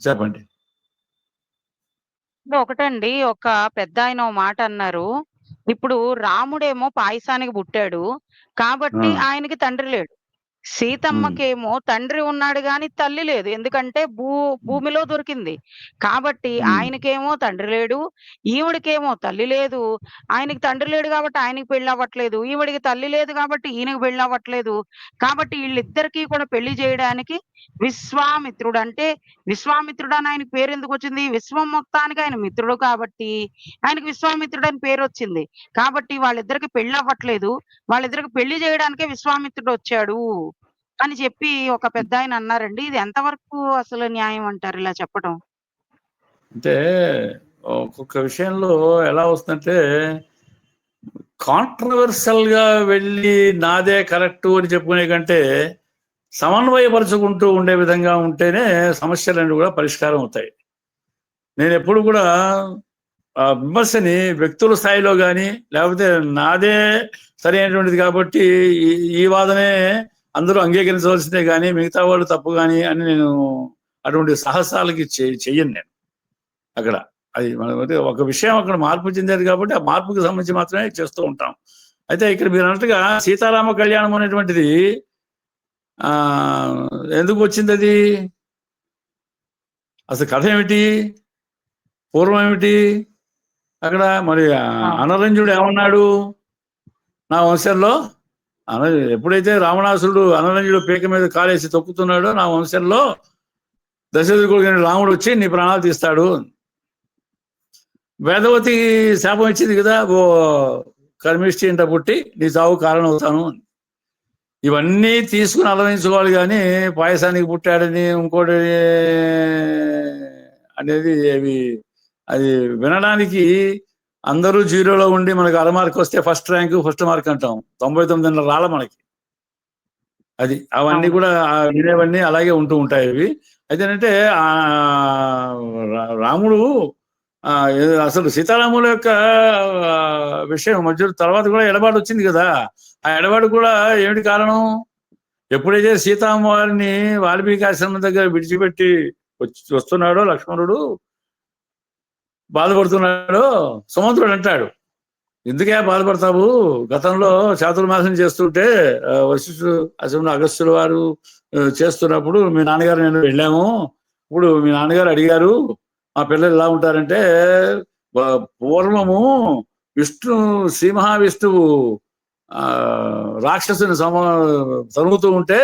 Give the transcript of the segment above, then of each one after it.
చెప్పండి. ఒకటండి, ఒక పెద్దాయన ఓ మాట అన్నారు. ఇప్పుడు రాముడేమో పాయసానికి పుట్టాడు. కాబట్టి ఆ! ఆయనకి తండ్రి లేడు. హ్మ్. సీతమ్మకేమో తండ్రి ఉన్నాడు గాని తల్లి లేదు. ఎందుకంటే హ్మ్. భూమిలో దొరికింది. కాబట్టి హ్మ్. ఆయనకేమో తండ్రి లేడు. ఈవిడకేమో తల్లి లేదు. ఆయనకి తండ్రి లేడు కాబట్టి ఆయనకి పెళ్ళవ్వట్లేదు. ఈవిడకి తల్లి లేదు కాబట్టి ఈయనకి పెళ్ళవ్వట్లేదు. కాబట్టి ఈళ్ళిద్దరికీ కూడా పెళ్లి చేయడానికి విశ్వామిత్రుడు అంటే విశ్వామిత్రుడని ఆయనకి పేరెందుకొచ్చింది? విశ్వం మొత్తానికి ఆయన మిత్రుడు కాబట్టి ఆయనకి విశ్వామిత్రుడని పేరొచ్చింది. కాబట్టి వాళ్ళిద్దరికి పెళ్ళవ్వట్లేదు. వాళ్ళిద్దరికి పెళ్లి చేయడానికే విశ్వామిత్రుడొచ్చాడు అని చెప్పి ఒక పెద్దాయన అన్నారండి. ఇది ఎంతవరకు అసలు న్యాయం అంటారు ఇలా చెప్పటం? అంటే ఒక్కొక్క విషయంలో ఎలా వస్తుందంటే కాంట్రవర్షియల్‌గా వెళ్ళి నాదే కరెక్టు అని చెప్పుకునే కంటే, సమన్వయపరుచుకుంటూ ఉండే విధంగా ఉంటేనే సమస్యలన్నీ కూడా పరిష్కారం అవుతాయి. నేనెప్పుడు కూడా విమర్శని వ్యక్తుల స్థాయిలో గాని, లేకపోతే నాదే సరైనటువంటిది కాబట్టి ఈ ఈ వాదనే అందరూ అంగీకరించవలసిందే గాని, మిగతా వాళ్ళు తప్పు గాని అని నేను అటువంటి సాహసాలకి చెయ్యను నేను అక్కడ. అది మనమైతే ఒక విషయం అక్కడ మార్పు చెందేది కాబట్టి, ఆ మార్పుకి సంబంధించి మాత్రమే చేస్తూ ఉంటాం. అయితే ఇక్కడ మీరన్నట్టుగా సీతారామ కళ్యాణం అనేటువంటిది ఎందుకు వచ్చిందది? అసలు కథ ఏమిటి? పూర్వం ఏమిటి? అక్కడ మరి ఆ! అనరంజుడు ఏమన్నాడు? నా వంశంలో ఎప్పుడైతే రావణాసురుడు అనరంజుడు పీక మీద కాలేసి తొక్కుతున్నాడో, నా వంశంలో దశరథుడి కొడుకైన రాముడు వచ్చి నీ ప్రాణాలు తీస్తాడు. వేదవతి శాపం ఇచ్చింది కదా, ఓ కర్మిష్టి ఇంట పుట్టి నీ చావు కారణం అవుతాను. ఇవన్నీ తీసుకుని అలవించుకోవాలి కానీ పాయసానికి పుట్టాడని ఇంకోటి అనేది అది వినడానికి అందరూ జీరోలో ఉండి మనకు అర మార్క్ వస్తే ఫస్ట్ ర్యాంక్ ఫస్ట్ మార్క్ అంటాం. 99 రాల మనకి. అది అవన్నీ అవును. కూడా వినేవన్నీ అలాగే ఉంటూ ఉంటాయి అవి. అయితేనంటే రాముడు అసలు సీతారాముల యొక్క విషయం మధ్య తర్వాత కూడా ఎడబాటు వచ్చింది కదా. ఆ ఎడబాటు కూడా ఏమిటి కారణం? ఎప్పుడైతే సీతామ్మవారిని వాల్మీకి ఆశ్రమం దగ్గర విడిచిపెట్టి వస్తున్నాడో లక్ష్మణుడు బాధపడుతున్నాడో, సుమంత్రుడు అంటాడు, ఎందుకే బాధపడతావు? గతంలో చాతుర్మాసం చేస్తుంటే వశిష్ఠుడు అసలు అగస్త్యుల వారు చేస్తున్నప్పుడు మీ నాన్నగారు నేను వెళ్ళాము. ఇప్పుడు మీ నాన్నగారు అడిగారు మా పిల్లలు ఎలా ఉంటారంటే, పూర్వము శ్రీ మహావిష్ణువు రాక్షసుని తరుగుతూ ఉంటే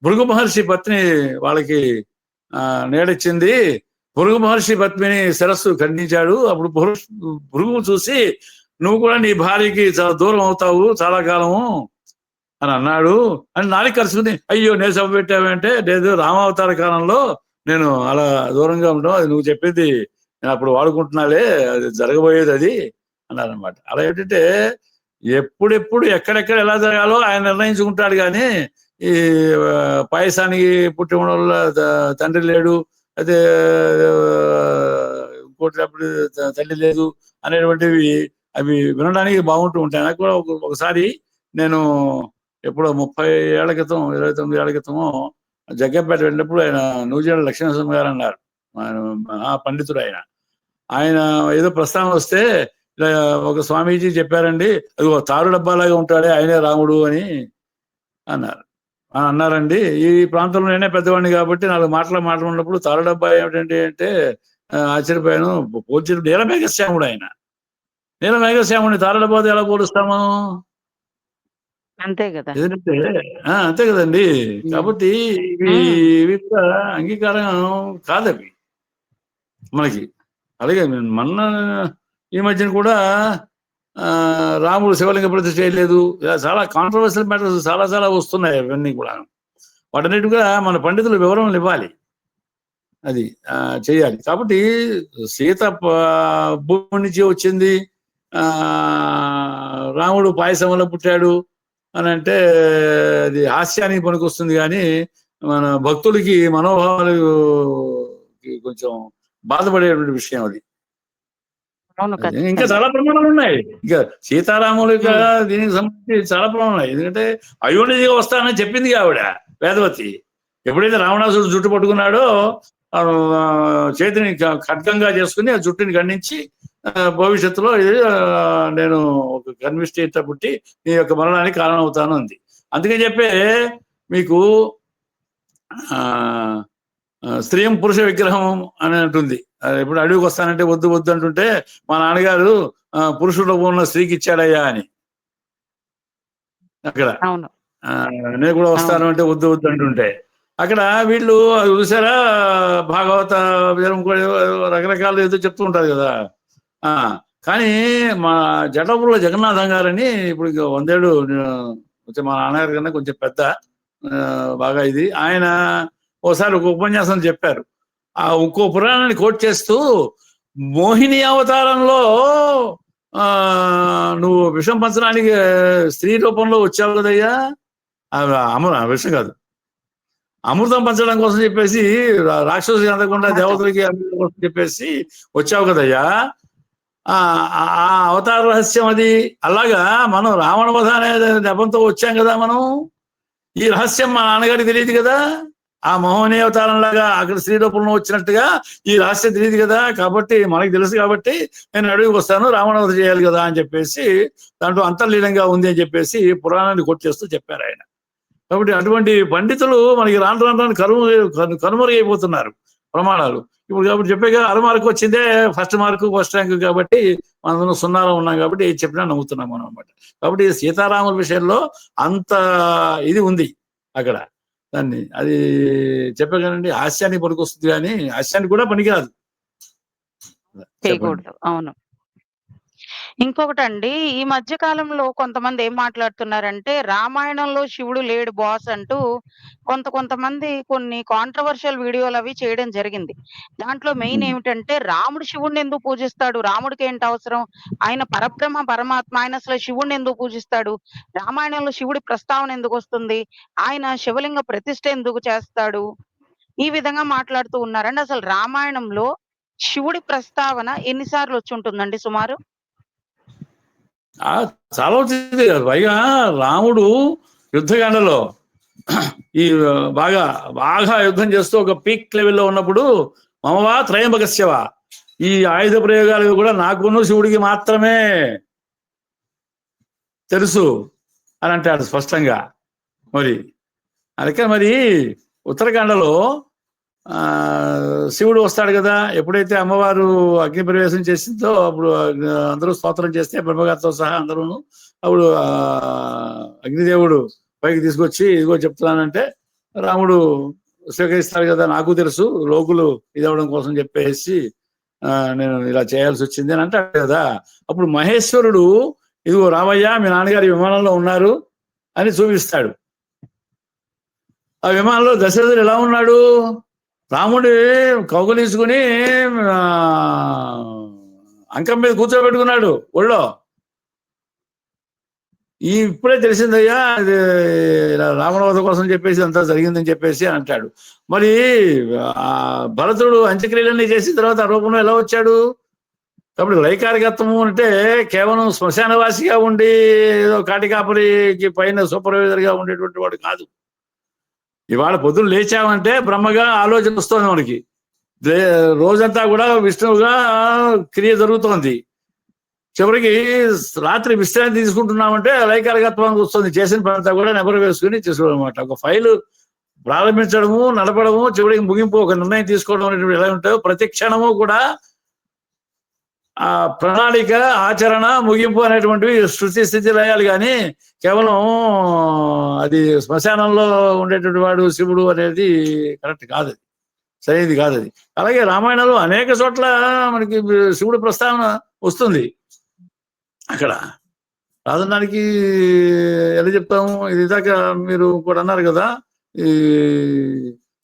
భృగు మహర్షి పత్ని వాళ్ళకి నేడిచ్చింది. భృగు మహర్షి పత్నిని శిరస్సు ఖండించాడు. అప్పుడు భృగువు చూసి నువ్వు కూడా నీ భార్యకి చాలా దూరం అవుతావు చాలా కాలము అని అన్నాడు అని నాలుగు కలుసుకుని, అయ్యో నేను సభ పెట్టావంటే, లేదు రామావతార కాలంలో నేను అలా దూరంగా ఉంటాం, అది నువ్వు చెప్పింది నేను అప్పుడు వాడుకుంటున్నాలే, అది జరగబోయేది అది అన్నారనమాట. అలా ఏంటంటే ఎప్పుడెప్పుడు ఎక్కడెక్కడ ఎలా జరగాలో ఆయన నిర్ణయించుకుంటాడు కానీ ఈ పాయసానికి పుట్టి వల్ల తండ్రి లేడు, అయితే ఇంకోటి అప్పుడు తల్లి లేదు అనేటువంటివి అవి వినడానికి బాగుంటూ ఉంటాయి. నాకు కూడా ఒకసారి నేను ఎప్పుడో 30 ఏళ్ల క్రితం 29 ఏళ్ల క్రితమో జగ్గంపేట వెళ్ళినప్పుడు ఆయన నూజివేడు లక్ష్మీనరసింహ గారు అన్నారు. ఆయన మహా పండితుడు ఆయన. ఆయన ఏదో ప్రస్తావన వస్తే ఒక స్వామీజీ చెప్పారండి, అది తారు డబ్బాలాగా ఉంటాడే ఆయనే రాముడు అని అన్నారు. అన్నారండి. ఈ ప్రాంతంలో నేనే పెద్దవాడిని కాబట్టి నాలుగు మాట్లాడినప్పుడు తారు డబ్బా ఏమిటండి అంటే ఆశ్చర్యపోయాను. పోల్చిన నీలమేఘశ్యాముడు ఆయన. నీలమేఘశ్యాముడిని తారు డబ్బాతో ఎలా పోలుస్తాము? అంతే గదా! ఎందుకంటే అంతే కదండి. కాబట్టి ఇవి కూడా అంగీకారం కాదవి మనకి. అలాగే మొన్న ఈ మధ్యన కూడా రాముడు శివలింగ ప్రతిష్ఠ చేయలేదు, ఇలా చాలా కాంట్రవర్షియల్ మ్యాటర్స్ చాలా చాలా వస్తున్నాయి. అవన్నీ కూడా వాటన్నిటిగా మన పండితులు వివరణలు ఇవ్వాలి, అది చేయాలి. కాబట్టి సీత భూమి నుంచి వచ్చింది, రాముడు పాయసం వల్ల పుట్టాడు అని అంటే అది హాస్యానికి పనికొస్తుంది కానీ మన భక్తులకి మనోభావాలు కొంచెం బాధపడేటువంటి విషయం అది. ఇంకా చాలా ప్రమాణాలు ఉన్నాయి. ఇంకా సీతారాముల దీనికి సంబంధించి చాలా ప్రమాణాలు ఉన్నాయి. ఎందుకంటే అయోనిజిగా వస్తానని చెప్పింది ఆవిడ వేదవతి. ఎప్పుడైతే రావణాసుడు జుట్టు పట్టుకున్నాడో చేతిని ఖడ్గంగా చేసుకుని ఆ జుట్టుని ఖండించి భవిష్యత్తులో ఇది నేను ఒక కన్విస్టేట్ పుట్టి నీ యొక్క మరణానికి కారణం అవుతాను అంది. అందుకని చెప్పే మీకు స్త్రీయం పురుష విగ్రహం అని అంటుంది. ఇప్పుడు అడవికి వస్తానంటే వద్దు వద్దు అంటుంటే మా నాన్నగారు పురుషుడు ఉన్న స్త్రీకి ఇచ్చాడయ్యా అని అక్కడ. నేను కూడా వస్తాను అంటే వద్దు వద్దు అంటుంటే అక్కడ వీళ్ళు చూసారా భాగవత రకరకాలు ఏదో చెప్తూ ఉంటారు కదా. కానీ మా జటపురుల జగన్నాథం గారని ఇప్పుడు 100 ఏళ్ళు మా నాన్నగారి కన్నా కొంచెం పెద్ద బాగా ఇది, ఆయన ఓసారి ఒక ఉపన్యాసం చెప్పారు. ఆ ఇంకో పురాణాన్ని కోట్ చేస్తూ మోహిని అవతారంలో నువ్వు విషం పంచడానికి స్త్రీ రూపంలో వచ్చావు కదయ్యా, విషం కాదు అమృతం పంచడం కోసం చెప్పేసి రాక్షసులకి అందకుండా దేవతలకి అందడం కోసం చెప్పేసి వచ్చావు కదయ్యా, ఆ అవతార రహస్యం అది. అలాగా మనం రావణ వధ అనే నెపంతో వచ్చాం కదా, మనం ఈ రహస్యం మా నాన్నగారికి తెలియదు కదా, ఆ మోహిని అవతారం లాగా అక్కడ స్త్రీ రూపంలో వచ్చినట్టుగా ఈ రహస్యం తెలియదు కదా, కాబట్టి మనకి తెలుసు కాబట్టి నేను అడవికి వస్తాను రావణ వధ చేయాలి కదా అని చెప్పేసి దాంట్లో అంతర్లీనంగా ఉంది అని చెప్పేసి పురాణాన్ని కొట్టేస్తూ చెప్పారు ఆయన. కాబట్టి అటువంటి పండితులు మనకి రాను రాను రాను కనుమరుగైపోతున్నారు ప్రమాణాలు. ఇప్పుడు కాబట్టి చెప్పేగా 6 మార్కు వచ్చిందే ఫస్ట్ ర్యాంక్ కాబట్టి మనం 0లో ఉన్నాం కాబట్టి ఏది చెప్పినా నమ్ముతున్నాం మనం అనమాట. కాబట్టి సీతారాముల విషయంలో అంత ఇది ఉంది అక్కడ. దాన్ని అది చెప్పగానండి హాస్యానికి పనికొస్తుంది కానీ హాస్యానికి కూడా పనికిరాదు. అవును. ఇంకొకటండి, ఈ మధ్య కాలంలో కొంతమంది ఏం మాట్లాడుతున్నారంటే రామాయణంలో శివుడు లేడు బాస్ అంటూ కొంతమంది కొన్ని కాంట్రవర్షియల్ వీడియోలు అవి చేయడం జరిగింది. దాంట్లో మెయిన్ ఏమిటంటే రాముడు శివుడిని ఎందుకు పూజిస్తాడు, రాముడికి ఏంటి అవసరం, ఆయన పరబ్రహ్మ పరమాత్మ, ఆయన అసలు శివుడిని ఎందుకు పూజిస్తాడు, రామాయణంలో శివుడి ప్రస్తావన ఎందుకు వస్తుంది, ఆయన శివలింగ ప్రతిష్ఠ ఎందుకు చేస్తాడు, ఈ విధంగా మాట్లాడుతూ ఉన్నారండి. అసలు రామాయణంలో శివుడి ప్రస్తావన ఎన్నిసార్లు వచ్చి ఉంటుందండి సుమారు? చాలా వచ్చింది కదా. పైగా రాముడు యుద్ధకాండలో ఈ బాగా యుద్ధం చేస్తూ ఒక పీక్ లెవెల్లో ఉన్నప్పుడు మమవా త్రయంబకస్యవా, ఈ ఆయుధ ప్రయోగాలు కూడా నాకును శివుడికి మాత్రమే తెలుసు అని అంటాడు స్పష్టంగా. మరి అందుకే మరి ఉత్తరాఖండలో శివుడు వస్తాడు కదా, ఎప్పుడైతే అమ్మవారు అగ్ని ప్రవేశం చేసిందో అప్పుడు అందరూ స్తోత్రం చేస్తే బ్రహ్మగారితో సహా అందరూ, అప్పుడు అగ్నిదేవుడు పైకి తీసుకొచ్చి ఇదిగో చెప్తున్నానంటే రాముడు స్వీకరిస్తాడు కదా, నాకు తెలుసు లోకులు ఇదవడం కోసం చెప్పేసి నేను ఇలా చేయాల్సి వచ్చింది అని అంటాడు కదా. అప్పుడు మహేశ్వరుడు ఇదిగో రామయ్య మీ నాన్నగారి విమానంలో ఉన్నారు అని చూపిస్తాడు. ఆ విమానంలో దశరథుడు ఎలా ఉన్నాడు, రాముడి కౌగులించుకుని అంకం మీద కూర్చోబెట్టుకున్నాడు ఒళ్ళో. ఇప్పుడే తెలిసిందయ్యా అది రావణ వధ కోసం చెప్పేసి అంతా జరిగిందని చెప్పేసి అంటాడు. మరి భరతుడు అంత్యక్రియలన్నీ చేసిన తర్వాత ఆ రూపంలో ఎలా వచ్చాడు? కాబట్టి వైకారికత్వము అంటే కేవలం శ్మశానవాసిగా ఉండి ఏదో కాటికాపరికి పైన సూపర్వైజర్గా ఉండేటువంటి వాడు కాదు. ఇవాళ పొద్దున్న లేచామంటే బ్రహ్మగా ఆలోచన వస్తుంది మనకి, రోజంతా కూడా విష్ణువుగా క్రియ జరుగుతోంది. చివరికి రాత్రి విశ్రాంతి తీసుకుంటున్నామంటే లైకారకత్వానికి వస్తుంది. చేసిన పనంతా కూడా నెబరు వేసుకుని చేసుకోవడం అనమాట. ఒక ఫైలు ప్రారంభించడము, నడపడము, చివరికి ముగింపు, ఒక నిర్ణయం తీసుకోవడం అనేటువంటి ఎలా ఉంటాయో ప్రతి క్షణము కూడా ఆ ప్రణాళిక, ఆచరణ, ముగింపు అనేటువంటివి శృతి స్థితి లయాలు. కానీ కేవలం అది శ్మశానంలో ఉండేటువంటి వాడు శివుడు అనేది కరెక్ట్ కాదు, అది సరైనది కాదు అది. అలాగే రామాయణంలో అనేక చోట్ల మనకి శివుడు ప్రస్తావన వస్తుంది. అక్కడ రాజధానికి ఎలా చెప్తాము, ఇది దాకా మీరు కూడా అన్నారు కదా, ఈ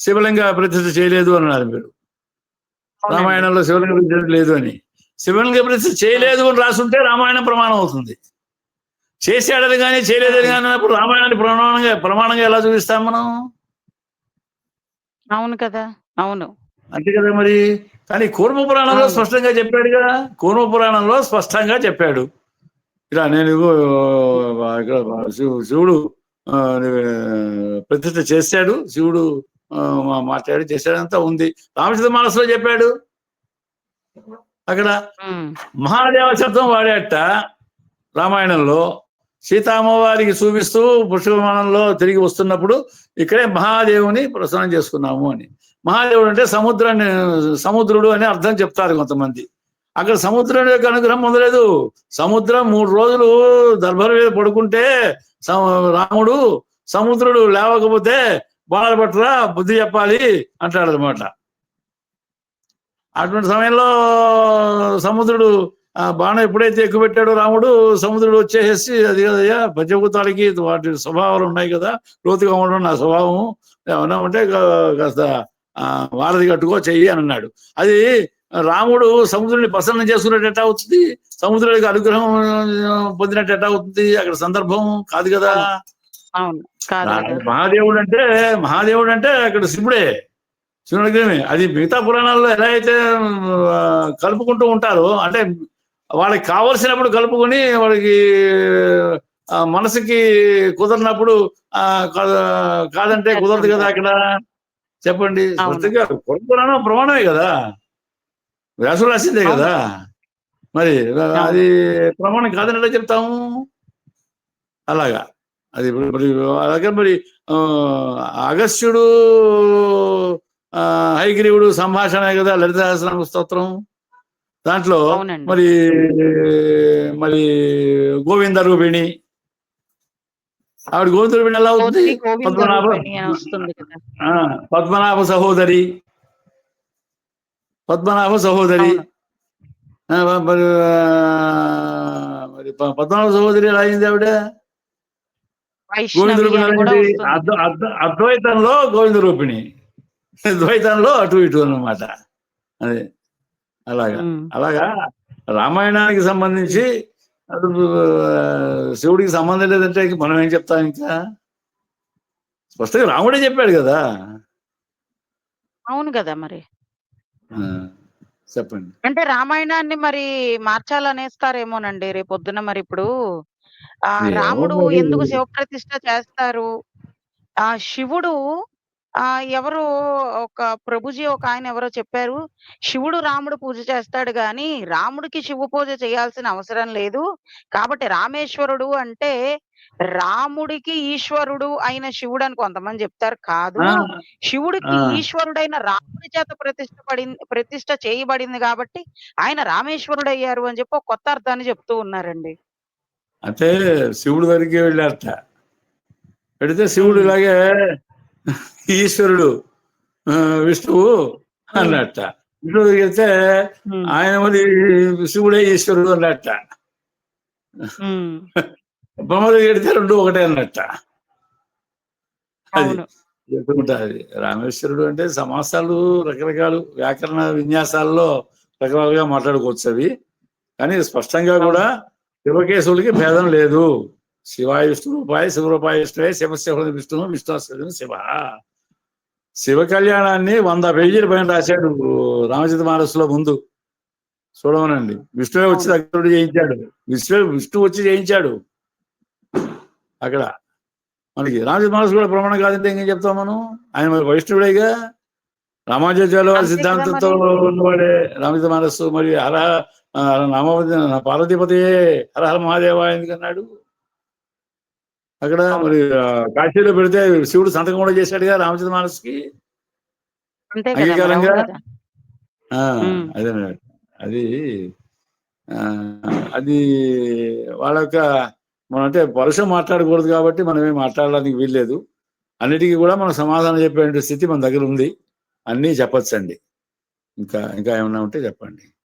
శివలింగ ప్రతిష్ఠ చేయలేదు అని అన్నారు మీరు. రామాయణంలో శివలింగ ప్రతిష్ఠ లేదు అని, శివలింగ ప్రతిష్ఠ చేయలేదు అని రాసుంటే రామాయణం ప్రమాణం అవుతుంది. చేశాడని కానీ చేయలేదని కానీ అన్నప్పుడు రామాయణాన్ని ప్రమాణంగా ఎలా చూపిస్తాం మనం? అవును కదా, అవును అంతే కదా మరి. కానీ కూర్మ పురాణంలో స్పష్టంగా చెప్పాడుగా, కూర్మ పురాణంలో స్పష్టంగా చెప్పాడు ఇలా నేను ఇక్కడ శివుడు ప్రతిష్ఠ చేశాడు, శివుడు మాట్లాడి చేసేదంతా ఉంది. రామచంద్ర మానసులో చెప్పాడు. అక్కడ మహాదేవ శబ్దం వాడేట రామాయణంలో. సీతామ్మవారికి చూపిస్తూ పుష్పమానంలో తిరిగి వస్తున్నప్పుడు ఇక్కడే మహాదేవుని ప్రసన్నం చేసుకున్నాము అని. మహాదేవుడు అంటే సముద్రుడు అని అర్థం చెప్తారు కొంతమంది. అక్కడ సముద్రం యొక్క అనుగ్రహం పొందలేదు. సముద్రం 3 రోజులు దర్భల మీద పడుకుంటే రాముడు సముద్రుడు లేవకపోతే బాణాలు పట్టరా బుద్ధి చెప్పాలి అంటాడు అనమాట. అటువంటి సమయంలో సముద్రుడు బాణం ఎప్పుడైతే ఎక్కువ పెట్టాడో రాముడు, సముద్రుడు వచ్చేసి అది కదయ్యా పంచభూతాలకి వాటి స్వభావాలు ఉన్నాయి కదా, లోతుగా ఉండడం నా స్వభావం, ఏమన్నా ఉంటే కాస్త వారధి కట్టుకో చెయ్యి అని అన్నాడు. అది రాముడు సముద్రుడిని ప్రసన్నం చేసుకున్నట్టు ఎట్టా అవుతుంది? సముద్రుడికి అనుగ్రహం పొందినట్టు ఎట్టా అవుతుంది? అక్కడ సందర్భం కాదు కదా. మహాదేవుడు అంటే అక్కడ శివుడే, శివుడికి. అది మిగతా పురాణాల్లో ఎలా అయితే కలుపుకుంటూ ఉంటారో, అంటే వాళ్ళకి కావలసినప్పుడు కలుపుకొని, వాళ్ళకి మనసుకి కుదరినప్పుడు కాదంటే కుదరదు కదా అక్కడ. చెప్పండి, స్పష్టంగా పురాణం ప్రమాణమే కదా, వ్యాసులు రాసిందే కదా. మరి అది ప్రమాణం కాదని ఎలా చెప్తాము? అలాగా అది అలాగే. మరి అగస్త్యుడు హయగ్రీవుడు సంభాషణ కదా లలిత సహస్రనామ స్తోత్రం. దాంట్లో మరి గోవింద రూపిణి, ఆవిడ గోవింద రూపిణి ఎలా అవుతుంది? పద్మనాభ సహోదరి మరి పద్మనాభ సహోదరి ఎలా అయింది ఆవిడ? గోవింద రూపిణి అద్వైతంలో గోవింద రూపిణి, ద్వైతంలో అటు ఇటు అన్నమాట. అదే అలాగా రామాయణానికి సంబంధించి శివుడికి సంబంధం లేదంటే మనం ఏం చెప్తాం? ఇంకా స్పష్టంగా రాముడే చెప్పాడు కదా. అవును కదా. మరి చెప్పండి. అంటే రామాయణాన్ని మరి మార్చాలనేస్తారేమోనండి రేపొద్దున. మరి ఇప్పుడు రాముడు ఎందుకు శివప్రతిష్ఠ చేస్తారు? శివుడు ఎవరు ఒక ప్రభుజీ ఒక ఆయన ఎవరో చెప్పారు, శివుడు రాముడు పూజ చేస్తాడు గాని రాముడికి శివ పూజ చేయాల్సిన అవసరం లేదు. కాబట్టి రామేశ్వరుడు అంటే రాముడికి ఈశ్వరుడు అయిన శివుడు అని కొంతమంది చెప్తారు. కాదు, శివుడికి ఈశ్వరుడైన రాముడి చేత ప్రతిష్ఠ చేయబడింది కాబట్టి ఆయన రామేశ్వరుడు అయ్యారు అని చెప్పి ఒక కొత్త అర్థాన్ని చెప్తూ ఉన్నారండి. అంటే శివుడు వరకే వెళ్ళారట. పెడితే శివుడు ఇలాగే ఈశ్వరుడు విష్ణువు అన్నట్ట. విష్ణువు వెళ్తే ఆయన మరి శివుడే ఈశ్వరుడు అన్నట్ట. బ్రహ్మ వెడితే 2 ఒకటే అన్నట్ట. అది చెప్పుకుంటారు. రామేశ్వరుడు అంటే సమాసాలు రకరకాలు వ్యాకరణ విన్యాసాల్లో రకరకాలుగా మాట్లాడుకోవచ్చు అవి. కానీ స్పష్టంగా కూడా శివకేశవులకి భేదం లేదు. శివాయ విష్ణు రూపాయ శివరూపాయ విష్ణువే శివశివ విష్ణువు విష్ణు శివ. శివ కళ్యాణాన్ని 100 పేజీల పైన రాశాడు రామచంద్ర మానసులో. ముందు చూడమనండి. విష్ణువే వచ్చి దగ్గరుండి చేయించాడు. విష్ణు వచ్చి చేయించాడు అక్కడ. మనకి రామచంద్ర మానసు కూడా ప్రమాణం కాదంటే ఇంకేం చెప్తాం మనం? ఆయన మరి వైష్ణవుడేగా, రామానుజాచార్యుల వారి సిద్ధాంతంతో ఉన్నవాడే రామచంద్ర మానసు. మరి పార్వతీపతి హర హర మహాదేవ ఎందుకన్నాడు అక్కడ? మరి కాశీలో పెడితే శివుడు సంతకం కూడా చేశాడుగా రామచంద్ర మానసుకి అంగీకారంగా. అదే అది అది వాళ్ళ యొక్క, మనం అంటే పరుషం మాట్లాడకూడదు కాబట్టి మనమేం మాట్లాడడానికి వీల్లేదు. అన్నిటికీ కూడా మనం సమాధానం చెప్పే స్థితి మన దగ్గర ఉంది. అన్నీ చెప్పచ్చండి. ఇంకా ఏమన్నా ఉంటే చెప్పండి.